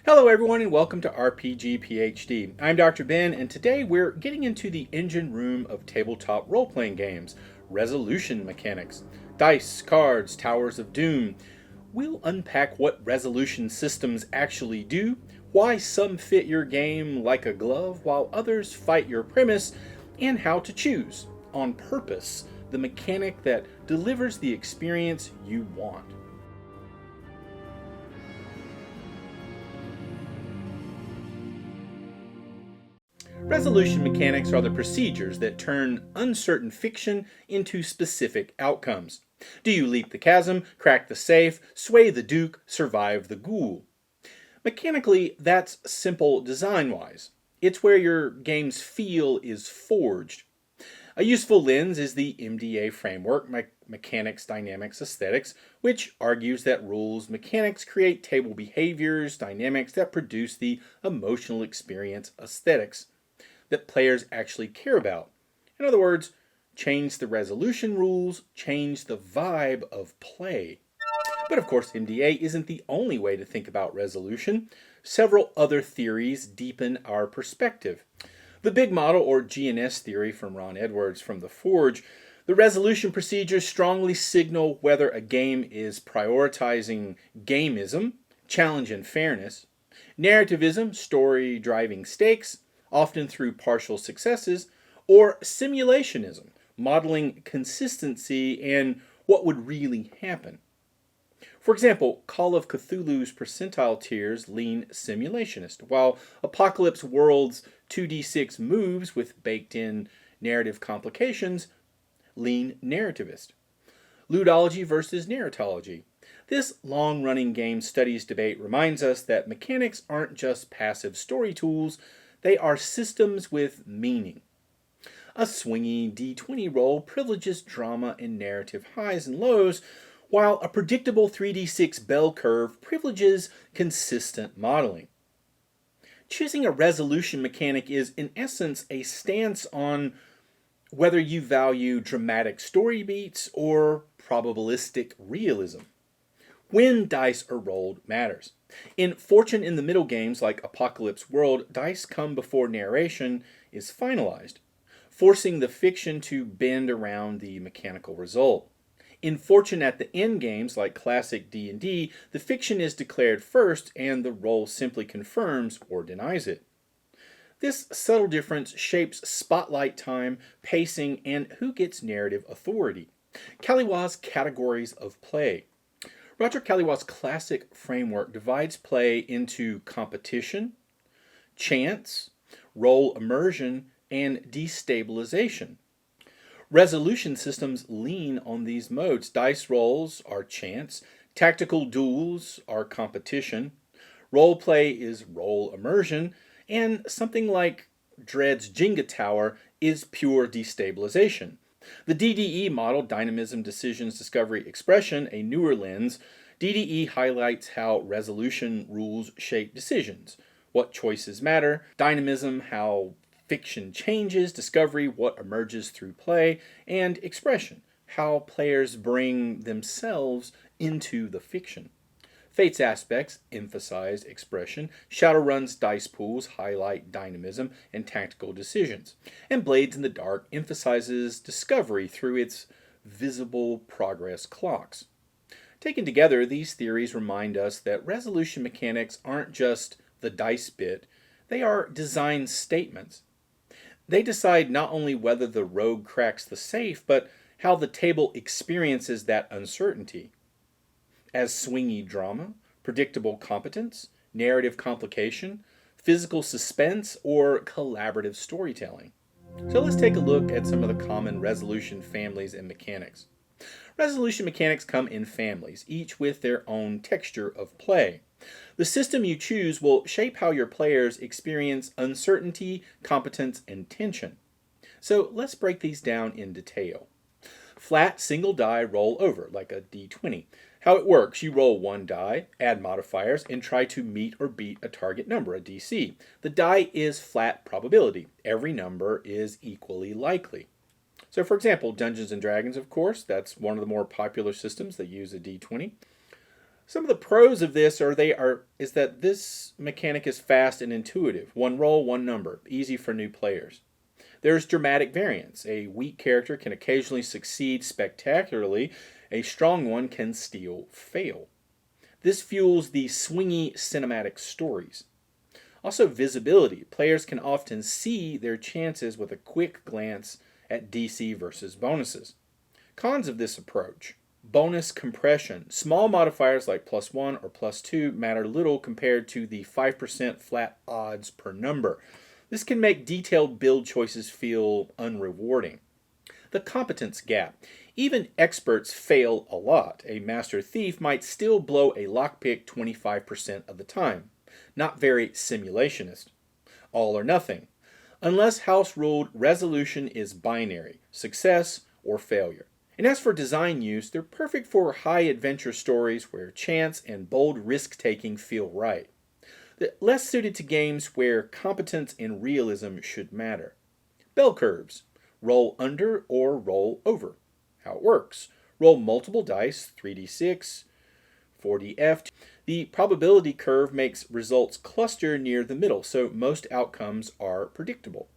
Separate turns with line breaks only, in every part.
Hello everyone and welcome to RPG PhD. I'm Dr. Ben and today we're getting into the engine room of tabletop role-playing games, resolution mechanics, dice, cards, towers of doom. We'll unpack what resolution systems actually do, why some fit your game like a glove while others fight your premise, and how to choose, on purpose, the mechanic that delivers the experience you want. Resolution mechanics are the procedures that turn uncertain fiction into specific outcomes. Do you leap the chasm, crack the safe, sway the duke, survive the ghoul? Mechanically, that's simple design-wise. It's where your game's feel is forged. A useful lens is the MDA framework, Mechanics, Dynamics, Aesthetics, which argues that rules mechanics create table behaviors, dynamics that produce the emotional experience aesthetics that players actually care about. In other words, change the resolution rules, change the vibe of play. But of course, MDA isn't the only way to think about resolution. Several other theories deepen our perspective. The big model, or GNS theory from Ron Edwards from The Forge, the resolution procedures strongly signal whether a game is prioritizing gamism, challenge and fairness, narrativism, story driving stakes, often through partial successes, or simulationism, modeling consistency and what would really happen. For example, Call of Cthulhu's percentile tiers lean simulationist, while Apocalypse World's 2d6 moves with baked-in narrative complications lean narrativist. Ludology versus narratology. This long-running game studies debate reminds us that mechanics aren't just passive story tools, they are systems with meaning. A swingy D20 roll privileges drama and narrative highs and lows, while a predictable 3d6 bell curve privileges consistent modeling. Choosing a resolution mechanic is, in essence, a stance on whether you value dramatic story beats or probabilistic realism. When dice are rolled matters. In Fortune in the Middle games like Apocalypse World, dice come before narration is finalized, forcing the fiction to bend around the mechanical result. In Fortune at the End games like classic D&D, the fiction is declared first and the roll simply confirms or denies it. This subtle difference shapes spotlight time, pacing, and who gets narrative authority. Kaliwa's categories of play. Roger Kaliwa's classic framework divides play into competition, chance, role immersion, and destabilization. Resolution systems lean on these modes. Dice rolls are chance, tactical duels are competition, role play is role immersion, and something like Dread's Jenga Tower is pure destabilization. The DDE model, Dynamism, Decisions, Discovery, Expression, a newer lens, DDE highlights how resolution rules shape decisions, what choices matter, dynamism, how fiction changes, discovery, what emerges through play, and expression, how players bring themselves into the fiction. Fate's aspects emphasize expression, Shadowrun's dice pools highlight dynamism and tactical decisions, and Blades in the Dark emphasizes discovery through its visible progress clocks. Taken together, these theories remind us that resolution mechanics aren't just the dice bit, they are design statements. They decide not only whether the rogue cracks the safe, but how the table experiences that uncertainty. As swingy drama, predictable competence, narrative complication, physical suspense, or collaborative storytelling. So let's take a look at some of the common resolution families and mechanics. Resolution mechanics come in families, each with their own texture of play. The system you choose will shape how your players experience uncertainty, competence, and tension. So let's break these down in detail. Flat single die roll over, like a d20. How it works, you roll one die, add modifiers, and try to meet or beat a target number, a DC. The die is flat probability. Every number is equally likely. So for example, Dungeons & Dragons, of course, that's one of the more popular systems that use a d20. Some of the pros of this is that this mechanic is fast and intuitive. One roll, one number, easy for new players. There's dramatic variance. A weak character can occasionally succeed spectacularly. A strong one can still fail. This fuels the swingy cinematic stories. Also, visibility. Players can often see their chances with a quick glance at DC versus bonuses. Cons of this approach. Bonus compression. Small modifiers like +1 or +2 matter little compared to the 5% flat odds per number. This can make detailed build choices feel unrewarding. The competence gap. Even experts fail a lot. A master thief might still blow a lockpick 25% of the time. Not very simulationist. All or nothing. Unless house ruled, resolution is binary, success or failure. And as for design use, they're perfect for high adventure stories where chance and bold risk-taking feel right. They're less suited to games where competence and realism should matter. Bell curves. Roll under or roll over. How it works. Roll multiple dice, 3d6, 4df. The probability curve makes results cluster near the middle, so most outcomes are predictable.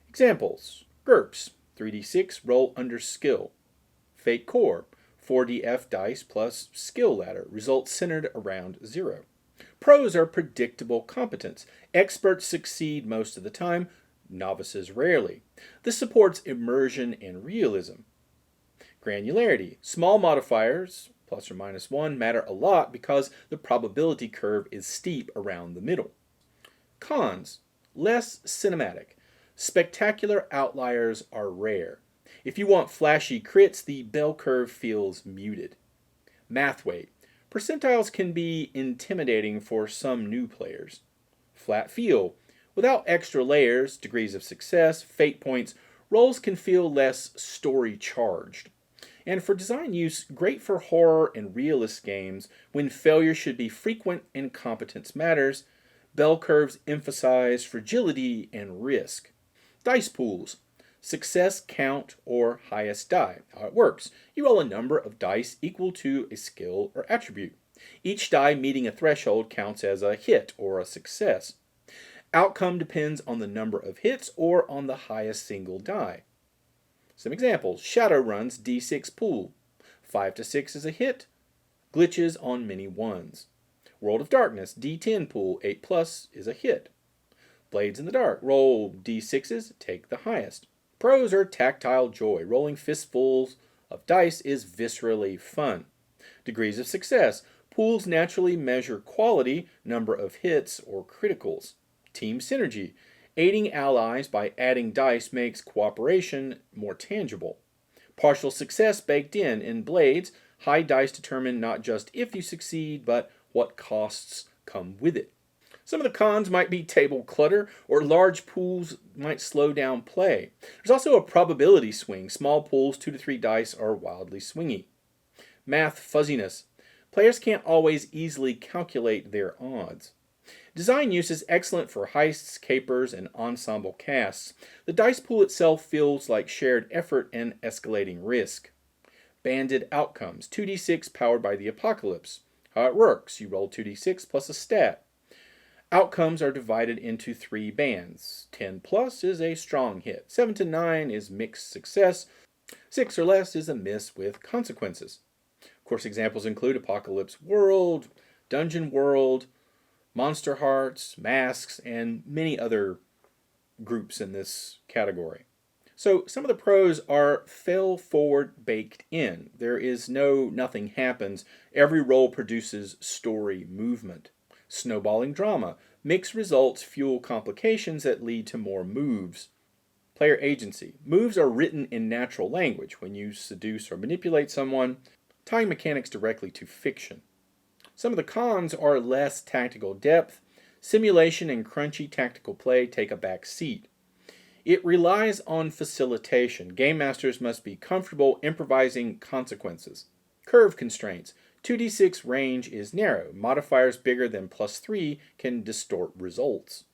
Examples. GURPS, 3d6, roll under skill. Fate Core, 4df dice plus skill ladder, results centered around 0. Pros are predictable competence. Experts succeed most of the time, novices rarely. This supports immersion and realism. Granularity. Small modifiers, plus or minus 1, matter a lot because the probability curve is steep around the middle. Cons. Less cinematic. Spectacular outliers are rare. If you want flashy crits, the bell curve feels muted. Math weight. Percentiles can be intimidating for some new players. Flat feel. Without extra layers, degrees of success, fate points, rolls can feel less story charged. And for design use, great for horror and realist games when failure should be frequent and competence matters. Bell curves emphasize fragility and risk. Dice pools. Success count or highest die. How it works. You roll a number of dice equal to a skill or attribute. Each die meeting a threshold counts as a hit or a success. Outcome depends on the number of hits or on the highest single die. Some examples. Shadowrun's D6 pool. 5 to 6 is a hit. Glitches on many ones. World of Darkness D10 pool. 8 plus is a hit. Blades in the Dark. Roll D6s, take the highest. Pros are tactile joy. Rolling fistfuls of dice is viscerally fun. Degrees of success. Pools naturally measure quality, number of hits, or criticals. Team synergy. Aiding allies by adding dice makes cooperation more tangible. Partial success baked in Blades, high dice determine not just if you succeed, but what costs come with it. Some of the cons might be table clutter, or large pools might slow down play. There's also a probability swing. Small pools, 2 to 3 dice, are wildly swingy. Math fuzziness. Players can't always easily calculate their odds. Design use is excellent for heists, capers, and ensemble casts. The dice pool itself feels like shared effort and escalating risk. Banded outcomes. 2d6 powered by the apocalypse. How it works. You roll 2d6 plus a stat. Outcomes are divided into 3 bands. 10 plus is a strong hit. 7 to 9 is mixed success. 6 or less is a miss with consequences. Of course, examples include Apocalypse World, Dungeon World, Monster Hearts, Masks, and many other groups in this category. So some of the pros are fail forward baked in. There is no nothing happens. Every roll produces story movement. Snowballing drama. Mixed results fuel complications that lead to more moves. Player agency. Moves are written in natural language when you seduce or manipulate someone, tying mechanics directly to fiction. Some of the cons are less tactical depth. Simulation and crunchy tactical play take a back seat. It relies on facilitation. Game masters must be comfortable improvising consequences. Curve constraints. 2d6 range is narrow. Modifiers bigger than +3 can distort results.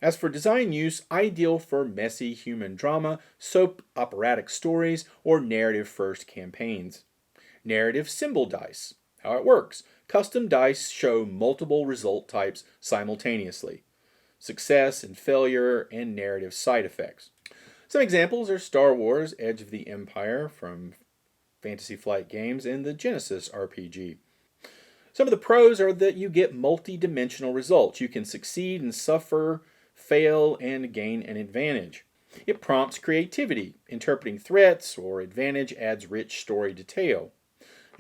As for design use, ideal for messy human drama, soap operatic stories, or narrative-first campaigns. Narrative symbol dice. How it works. Custom dice show multiple result types simultaneously. Success and failure and narrative side effects. Some examples are Star Wars Edge of the Empire from Fantasy Flight Games and the Genesis RPG. Some of the pros are that you get multi-dimensional results. You can succeed and suffer, fail, and gain an advantage. It prompts creativity. Interpreting threats or advantage adds rich story detail.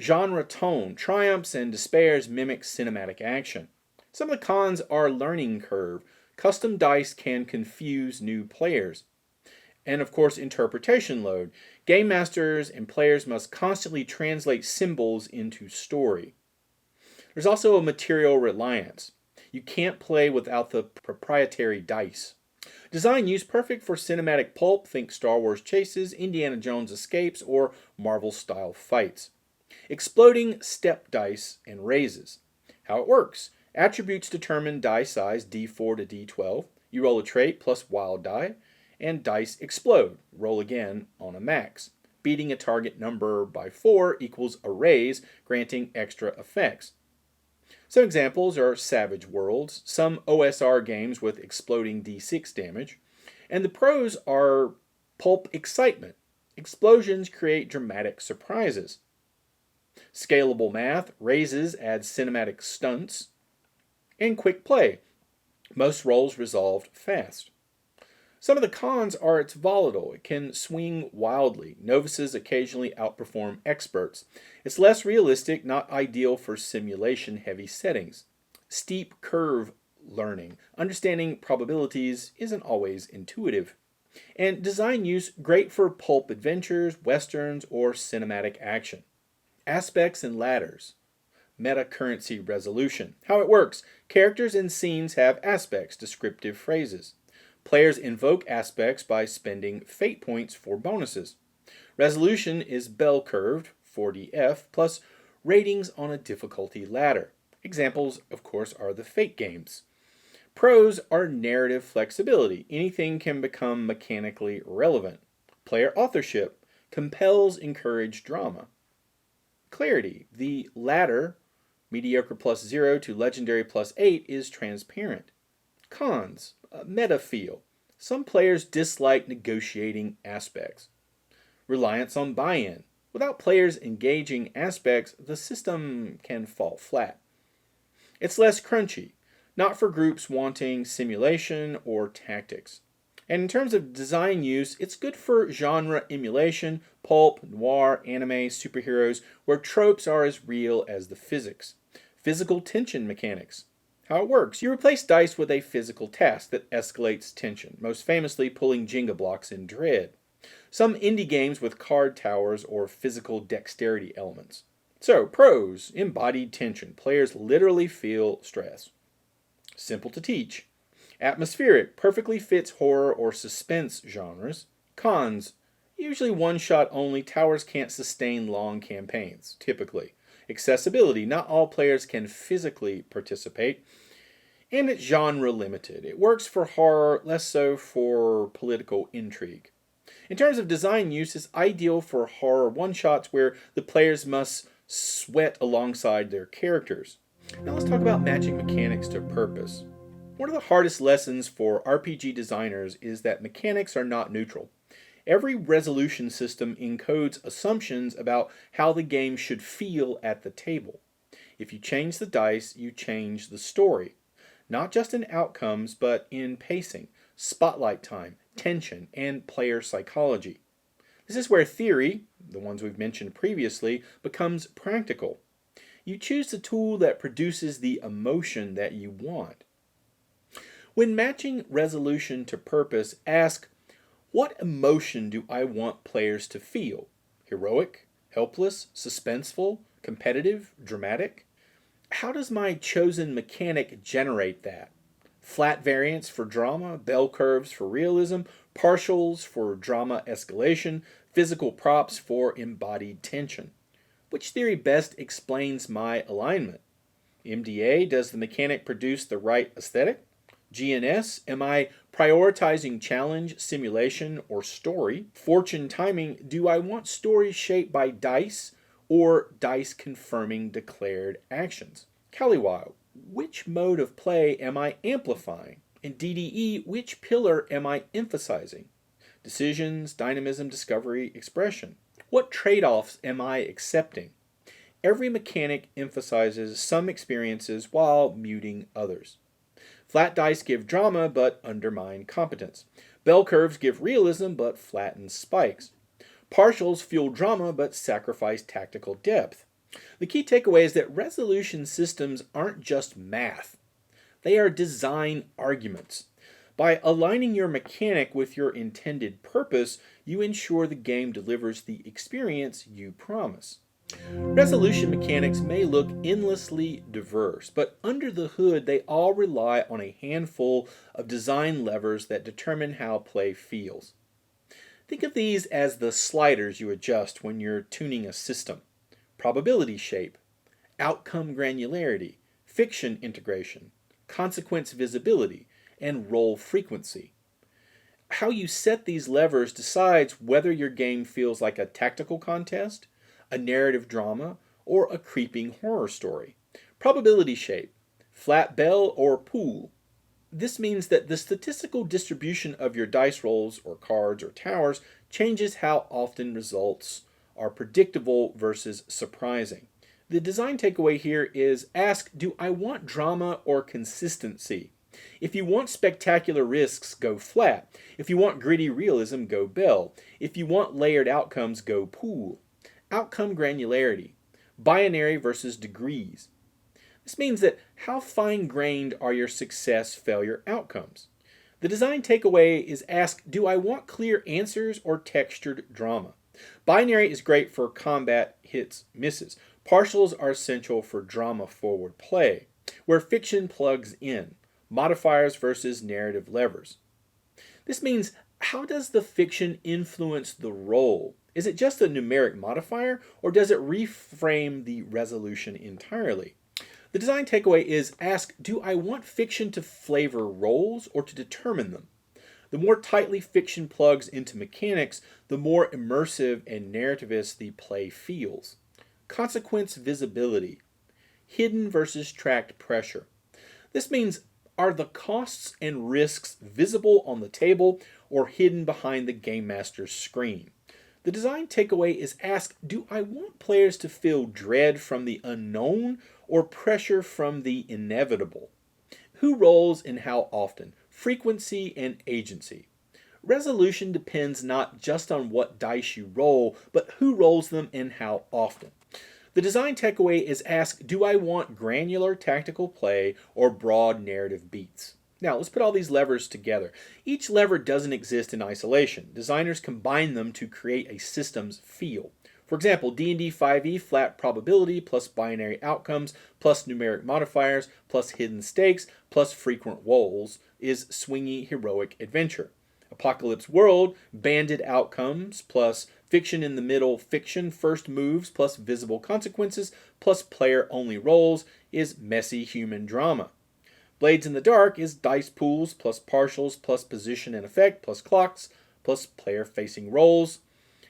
Genre tone, triumphs and despairs mimic cinematic action. Some of the cons are learning curve. Custom dice can confuse new players. And of course, interpretation load. Game masters and players must constantly translate symbols into story. There's also a material reliance. You can't play without the proprietary dice. Design use perfect for cinematic pulp, think Star Wars chases, Indiana Jones escapes, or Marvel-style fights. Exploding step dice and raises. How it works. Attributes determine die size D4 to D12. You roll a trait plus wild die, and dice explode. Roll again on a max. Beating a target number by 4 equals a raise, granting extra effects. Some examples are Savage Worlds, some OSR games with exploding D6 damage, and the pros are pulp excitement. Explosions create dramatic surprises. Scalable math, raises add cinematic stunts, and quick play. Most rolls resolved fast. Some of the cons are it's volatile. It can swing wildly. Novices occasionally outperform experts. It's less realistic, not ideal for simulation-heavy settings. Steep curve learning. Understanding probabilities isn't always intuitive. And design use, great for pulp adventures, westerns, or cinematic action. Aspects and ladders. Meta-currency resolution. How it works. Characters and scenes have aspects, descriptive phrases. Players invoke aspects by spending fate points for bonuses. Resolution is bell-curved, 4DF, plus ratings on a difficulty ladder. Examples, of course, are the fate games. Pros are narrative flexibility. Anything can become mechanically relevant. Player authorship compels encouraged drama. Clarity. The ladder, mediocre plus 0 to legendary plus 8, is transparent. Cons. Meta feel. Some players dislike negotiating aspects. Reliance on buy-in. Without players engaging aspects, the system can fall flat. It's less crunchy, not for groups wanting simulation or tactics. And in terms of design use, it's good for genre emulation, pulp, noir, anime, superheroes, where tropes are as real as the physics. Physical tension mechanics. How it works. You replace dice with a physical task that escalates tension, most famously pulling Jenga blocks in Dread. Some indie games with card towers or physical dexterity elements. So, pros, embodied tension. Players literally feel stress. Simple to teach. Atmospheric, perfectly fits horror or suspense genres. Cons, usually one-shot only. Towers can't sustain long campaigns, typically. Accessibility, not all players can physically participate. And it's genre limited. It works for horror, less so for political intrigue. In terms of design use, it's ideal for horror one-shots where the players must sweat alongside their characters. Now let's talk about matching mechanics to purpose. One of the hardest lessons for RPG designers is that mechanics are not neutral. Every resolution system encodes assumptions about how the game should feel at the table. If you change the dice, you change the story. Not just in outcomes, but in pacing, spotlight time, tension, and player psychology. This is where theory, the ones we've mentioned previously, becomes practical. You choose the tool that produces the emotion that you want. When matching resolution to purpose, ask, what emotion do I want players to feel? Heroic, helpless, suspenseful, competitive, dramatic? How does my chosen mechanic generate that? Flat variance for drama, bell curves for realism, partials for drama escalation, physical props for embodied tension. Which theory best explains my alignment? MDA, does the mechanic produce the right aesthetic? GNS, am I prioritizing challenge, simulation, or story? Fortune timing, do I want stories shaped by dice or dice confirming declared actions. Kaliwa, which mode of play am I amplifying? And DDE, which pillar am I emphasizing? Decisions, dynamism, discovery, expression. What trade-offs am I accepting? Every mechanic emphasizes some experiences while muting others. Flat dice give drama but undermine competence. Bell curves give realism but flatten spikes. Partials fuel drama but sacrifice tactical depth. The key takeaway is that resolution systems aren't just math. They are design arguments. By aligning your mechanic with your intended purpose, you ensure the game delivers the experience you promise. Resolution mechanics may look endlessly diverse, but under the hood they all rely on a handful of design levers that determine how play feels. Think of these as the sliders you adjust when you're tuning a system. Probability shape, outcome granularity, fiction integration, consequence visibility, and roll frequency. How you set these levers decides whether your game feels like a tactical contest, a narrative drama, or a creeping horror story. Probability shape, flat bell or pool. This means that the statistical distribution of your dice rolls or cards or towers changes how often results are predictable versus surprising. The design takeaway here is ask, do I want drama or consistency? If you want spectacular risks, go flat. If you want gritty realism, go bell. If you want layered outcomes, go pool. Outcome granularity, binary versus degrees. This means that how fine-grained are your success-failure outcomes? The design takeaway is ask, do I want clear answers or textured drama? Binary is great for combat hits, misses. Partials are essential for drama-forward play, where fiction plugs in. Modifiers versus narrative levers. This means, how does the fiction influence the roll? Is it just a numeric modifier, or does it reframe the resolution entirely? The design takeaway is ask, do I want fiction to flavor rolls or to determine them? The more tightly fiction plugs into mechanics, the more immersive and narrativist the play feels. Consequence visibility. Hidden versus tracked pressure. This means, are the costs and risks visible on the table or hidden behind the game master's screen? The design takeaway is ask, do I want players to feel dread from the unknown or pressure from the inevitable? Who rolls and how often? Frequency and agency. Resolution depends not just on what dice you roll, but who rolls them and how often. The design takeaway is ask, do I want granular tactical play or broad narrative beats? Now, let's put all these levers together. Each lever doesn't exist in isolation. Designers combine them to create a system's feel. For example, D&D 5e flat probability plus binary outcomes plus numeric modifiers plus hidden stakes plus frequent rolls is swingy heroic adventure. Apocalypse World, banded outcomes plus fiction in the middle, fiction first moves plus visible consequences plus player-only rolls is messy human drama. Blades in the Dark is dice pools plus partials plus position and effect plus clocks plus player-facing rolls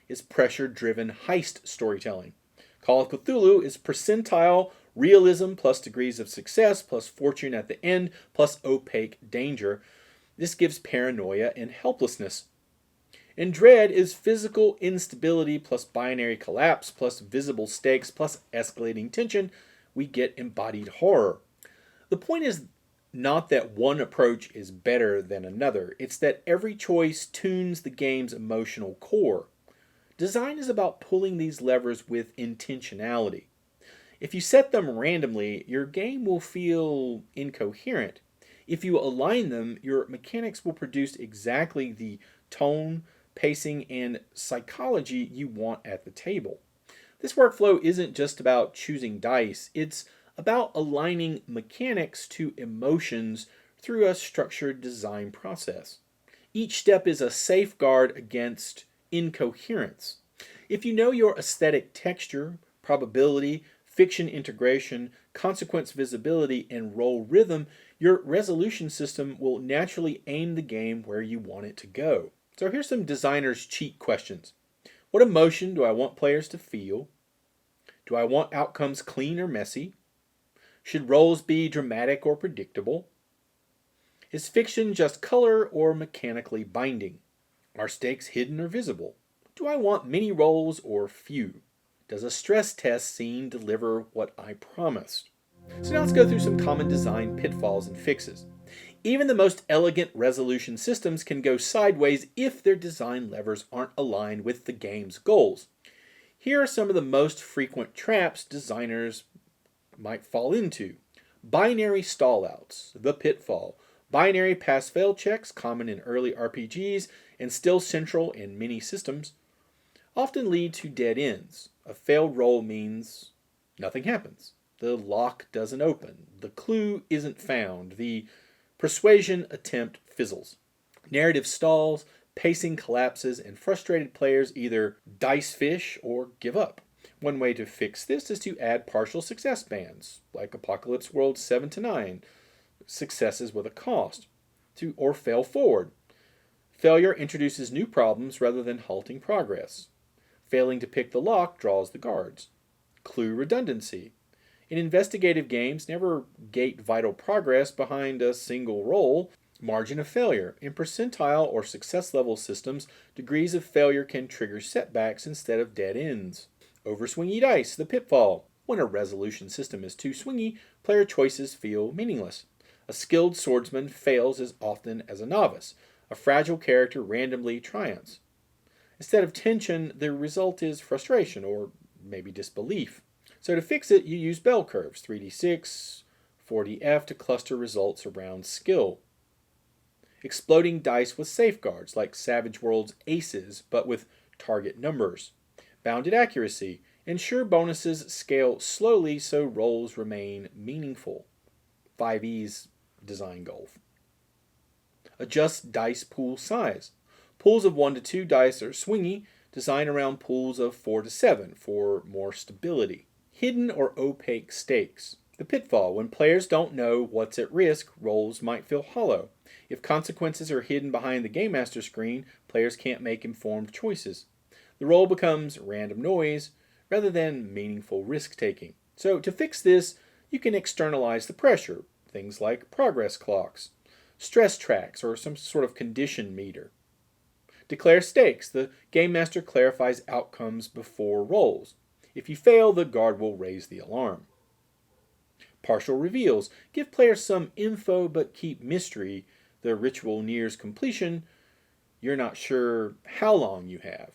is pressure-driven heist storytelling. Call of Cthulhu is percentile realism plus degrees of success plus fortune at the end plus opaque danger. This gives paranoia and helplessness. And Dread is physical instability plus binary collapse plus visible stakes plus escalating tension. We get embodied horror. The point is not that one approach is better than another. It's that every choice tunes the game's emotional core. Design is about pulling these levers with intentionality. If you set them randomly, your game will feel incoherent. If you align them, your mechanics will produce exactly the tone, pacing, and psychology you want at the table. This workflow isn't just about choosing dice, it's about aligning mechanics to emotions through a structured design process. Each step is a safeguard against incoherence. If you know your aesthetic texture, probability, fiction integration, consequence visibility, and roll rhythm, your resolution system will naturally aim the game where you want it to go. So here's some designer's cheat questions. What emotion do I want players to feel? Do I want outcomes clean or messy? Should roles be dramatic or predictable? Is fiction just color or mechanically binding? Are stakes hidden or visible? Do I want many roles or few? Does a stress test scene deliver what I promised? So now let's go through some common design pitfalls and fixes. Even the most elegant resolution systems can go sideways if their design levers aren't aligned with the game's goals. Here are some of the most frequent traps designers might fall into. Binary stallouts, the pitfall. Binary pass-fail checks, common in early RPGs and still central in many systems, often lead to dead ends. A failed roll means nothing happens. The lock doesn't open. The clue isn't found. The persuasion attempt fizzles. Narrative stalls, pacing collapses, and frustrated players either dice fish or give up. One way to fix this is to add partial success bands, like Apocalypse World 7 to 9, successes with a cost, or fail forward. Failure introduces new problems rather than halting progress. Failing to pick the lock draws the guards. Clue redundancy. In investigative games, never gate vital progress behind a single roll. Margin of failure. In percentile or success level systems, degrees of failure can trigger setbacks instead of dead ends. Overswingy dice, the pitfall. When a resolution system is too swingy, player choices feel meaningless. A skilled swordsman fails as often as a novice. A fragile character randomly triumphs. Instead of tension, the result is frustration or maybe disbelief. So to fix it, you use bell curves, 3d6, 4df, to cluster results around skill. Exploding dice with safeguards, like Savage World's aces, but with target numbers. Bounded accuracy. Ensure bonuses scale slowly so rolls remain meaningful. 5e's design goal. Adjust dice pool size. Pools of 1 to 2 dice are swingy. Design around pools of 4 to 7 for more stability. Hidden or opaque stakes. The pitfall. When players don't know what's at risk, rolls might feel hollow. If consequences are hidden behind the Game Master screen, players can't make informed choices. The roll becomes random noise rather than meaningful risk-taking. So to fix this, you can externalize the pressure, things like progress clocks, stress tracks, or some sort of condition meter. Declare stakes. The Game Master clarifies outcomes before rolls. If you fail, the guard will raise the alarm. Partial reveals. Give players some info but keep mystery. The ritual nears completion. You're not sure how long you have.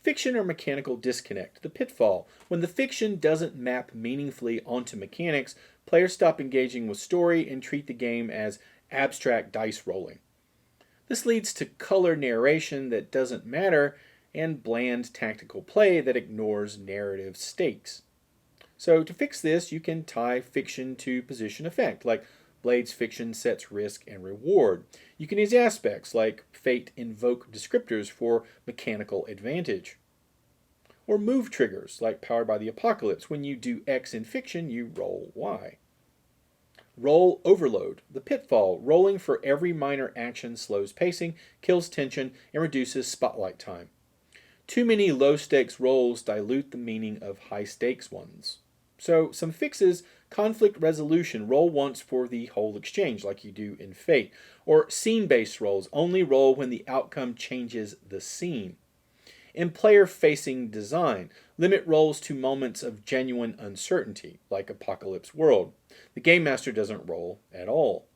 Fiction or mechanical disconnect. The pitfall. When the fiction doesn't map meaningfully onto mechanics, players stop engaging with story and treat the game as abstract dice rolling. This leads to color narration that doesn't matter and bland tactical play that ignores narrative stakes. So to fix this, you can tie fiction to position effect, like Blade's fiction sets risk and reward. You can use aspects, like fate invoke descriptors for mechanical advantage. Or move triggers, like Powered by the Apocalypse. When you do X in fiction, you roll Y. Roll overload. The pitfall. Rolling for every minor action slows pacing, kills tension, and reduces spotlight time. Too many low-stakes rolls dilute the meaning of high-stakes ones. So, some fixes: conflict resolution. Roll once for the whole exchange, like you do in Fate. Or scene-based rolls. Only roll when the outcome changes the scene. In player-facing design, limit rolls to moments of genuine uncertainty, like Apocalypse World. The Game Master doesn't roll at all.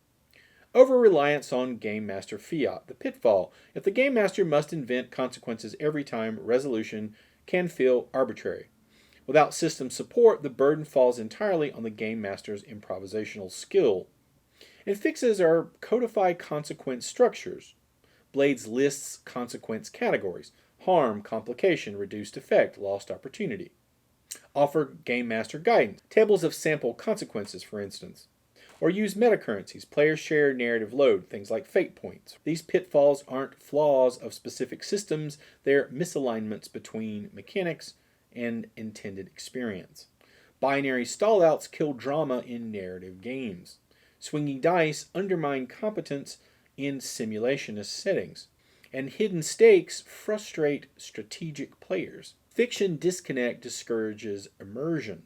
Over-reliance on Game Master fiat. The pitfall. If the Game Master must invent consequences every time, resolution can feel arbitrary. Without system support, the burden falls entirely on the Game Master's improvisational skill. And fixes are codify consequence structures. Blades lists consequence categories: harm, complication, reduced effect, lost opportunity. Offer Game Master guidance, tables of sample consequences, for instance. Or use metacurrencies. Players share narrative load, things like fate points. These pitfalls aren't flaws of specific systems, they're misalignments between mechanics and intended experience. Binary stallouts kill drama in narrative games. Swinging dice undermine competence in simulationist settings. And hidden stakes frustrate strategic players. Fiction disconnect discourages immersion.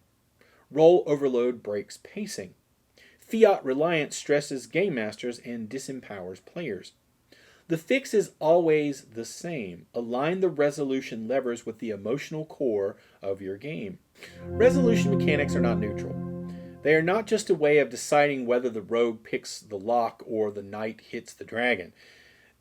Role overload breaks pacing. Fiat reliance stresses game masters and disempowers players. The fix is always the same. Align the resolution levers with the emotional core of your game. Resolution mechanics are not neutral. They are not just a way of deciding whether the rogue picks the lock or the knight hits the dragon.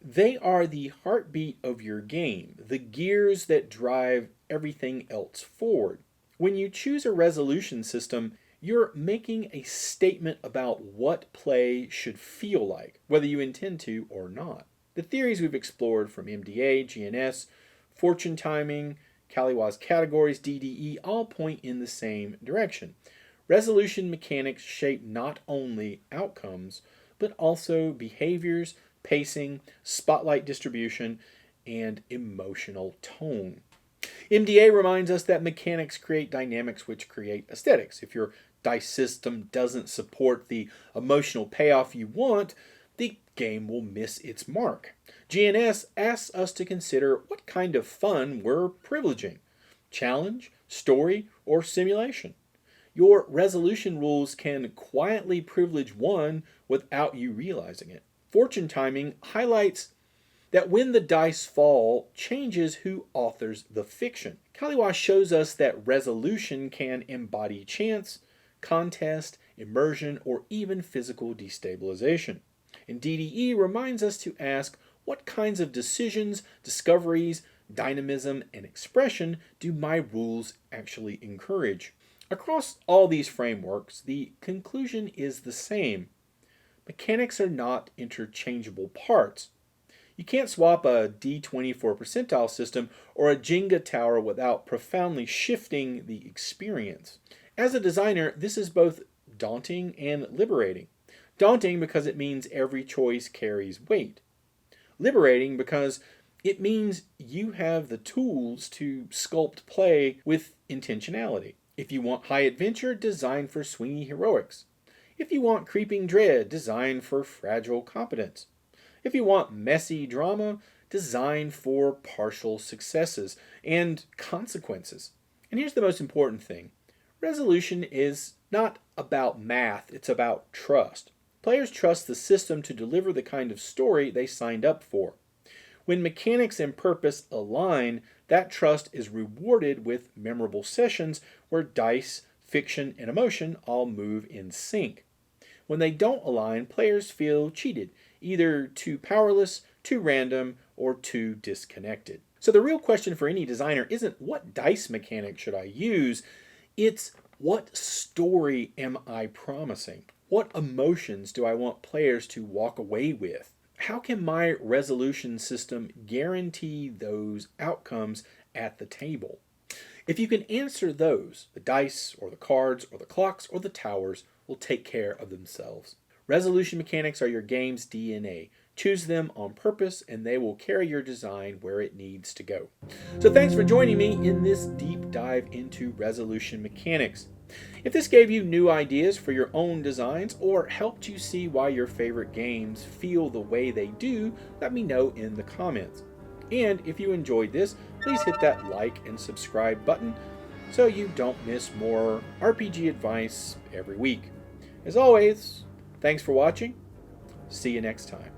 They are the heartbeat of your game, the gears that drive everything else forward. When you choose a resolution system, you're making a statement about what play should feel like, whether you intend to or not. The theories we've explored from MDA, GNS, fortune timing, Kaliwa's categories, DDE, all point in the same direction. Resolution mechanics shape not only outcomes, but also behaviors, pacing, spotlight distribution, and emotional tone. MDA reminds us that mechanics create dynamics which create aesthetics. If your dice system doesn't support the emotional payoff you want, the game will miss its mark. GNS asks us to consider what kind of fun we're privileging: challenge, story, or simulation. Your resolution rules can quietly privilege one without you realizing it. Fortune timing highlights that when the dice fall changes who authors the fiction. Kaliwa shows us that resolution can embody chance, contest, immersion, or even physical destabilization. And DDE reminds us to ask what kinds of decisions, discoveries, dynamism, and expression do my rules actually encourage? Across all these frameworks, the conclusion is the same. Mechanics are not interchangeable parts. You can't swap a D24 percentile system or a Jenga tower without profoundly shifting the experience. As a designer, this is both daunting and liberating. Daunting because it means every choice carries weight. Liberating because it means you have the tools to sculpt play with intentionality. If you want high adventure, design for swingy heroics. If you want creeping dread, design for fragile competence. If you want messy drama, design for partial successes and consequences. And here's the most important thing. Resolution is not about math, it's about trust. Players trust the system to deliver the kind of story they signed up for. When mechanics and purpose align, that trust is rewarded with memorable sessions where dice, fiction, and emotion all move in sync. When they don't align, players feel cheated, either too powerless, too random, or too disconnected. So the real question for any designer isn't what dice mechanic should I use, it's what story am I promising? What emotions do I want players to walk away with? How can my resolution system guarantee those outcomes at the table? If you can answer those, the dice or the cards or the clocks or the towers will take care of themselves. Resolution mechanics are your game's DNA. Choose them on purpose and they will carry your design where it needs to go. So thanks for joining me in this deep dive into resolution mechanics. If this gave you new ideas for your own designs or helped you see why your favorite games feel the way they do, let me know in the comments. And if you enjoyed this, please hit that like and subscribe button so you don't miss more RPG advice every week. As always, thanks for watching. See you next time.